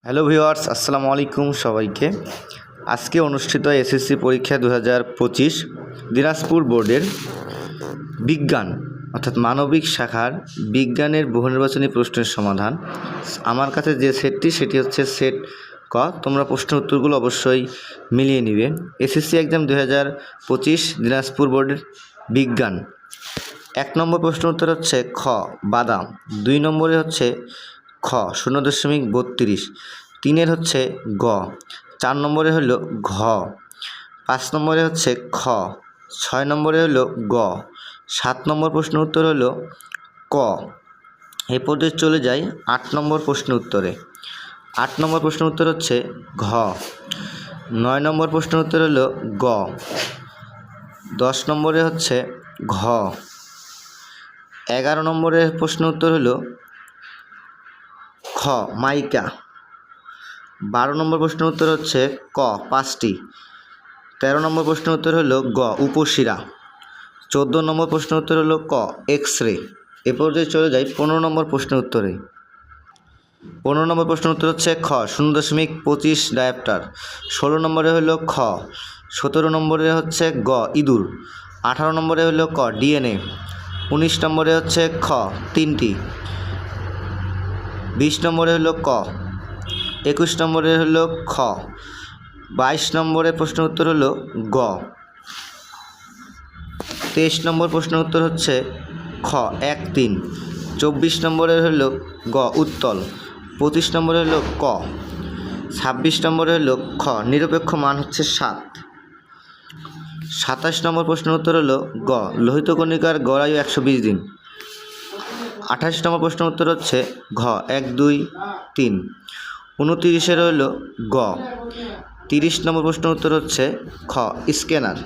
Hello viewers, আসসালামু আলাইকুম সবাইকে। আজকে অনুষ্ঠিত এসএসসি পরীক্ষা 2025 দিনাজপুর বোর্ডের বিজ্ঞান অর্থাৎ মানবিক শাখার বিজ্ঞানের বহুনির্বাচনী প্রশ্নের সমাধান। আমার কাছে যে সেটি হচ্ছে সেট ক। তোমরা প্রশ্নের উত্তরগুলো অবশ্যই মিলিয়ে নিবে। এসএসসি এক্সাম 2025 দিনাজপুর বোর্ডের বিজ্ঞান। 1 নম্বর প্রশ্ন উত্তর হচ্ছে খ বাদাম, 2 নম্বরে হচ্ছে খ 0.32, 3 হচ্ছে গ, 4 নম্বরে হলো ঘ, 5 নম্বরে হচ্ছে খ, 6 নম্বরে হলো গ, 7 নম্বর প্রশ্ন উত্তর হলো ক। এ পর্যায়ে চলে যাই 8 নম্বর প্রশ্ন উত্তরে। 8 নম্বর প্রশ্ন উত্তর হচ্ছে ঘ, 9 নম্বর প্রশ্ন উত্তর হলো গ, 10 নম্বরে হচ্ছে ঘ, 11 নম্বরের প্রশ্ন উত্তর হলো খ মাইকা, 12 নম্বর প্রশ্ন উত্তর হচ্ছে ক 5টি, 13 নম্বর প্রশ্ন উত্তর হলো গ উপশিরা, 14 নম্বর প্রশ্ন উত্তর হলো ক এক্স রে। এ পর্যায়ে চলে যাই 15 নম্বর প্রশ্ন উত্তরে। 15 নম্বর প্রশ্ন উত্তর হচ্ছে খ 0.25 ডায়াপ্টার, 16 নম্বরে হলো খ, 17 নম্বরে হচ্ছে গ ইঁদুর, 18 নম্বরে হলো ক ডিএনএ, 19 নম্বরে হচ্ছে খ 3টি, 20 নম্বরে হলো ক, 21 নম্বরে হলো খ, 22 নম্বরের প্রশ্ন উত্তর হলো গ, 23 নম্বর প্রশ্ন উত্তর হচ্ছে খ 1-3, 24 নম্বরের হলো গ উত্তল, 25 নম্বরে হলো ক, 26 নম্বরে হলো খ নিরপেক্ষ মান হচ্ছে 7, 27 নম্বর প্রশ্ন উত্তর হলো গ লোহিত কণিকার গড়ায়ু 120 দিন, 28 নম্বর প্রশ্ন উত্তর হচ্ছে ঘ 1, 2, 3, 29 হলো গ, 30 নম্বর প্রশ্ন উত্তর হচ্ছে খ স্ক্যানার।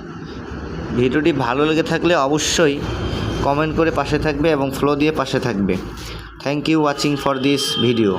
ভিডিওটি ভালো লেগে থাকলে অবশ্যই কমেন্ট করে পাশে থাকবে এবং ফলো দিয়ে পাশে থাকবে। Thank you watching for this video.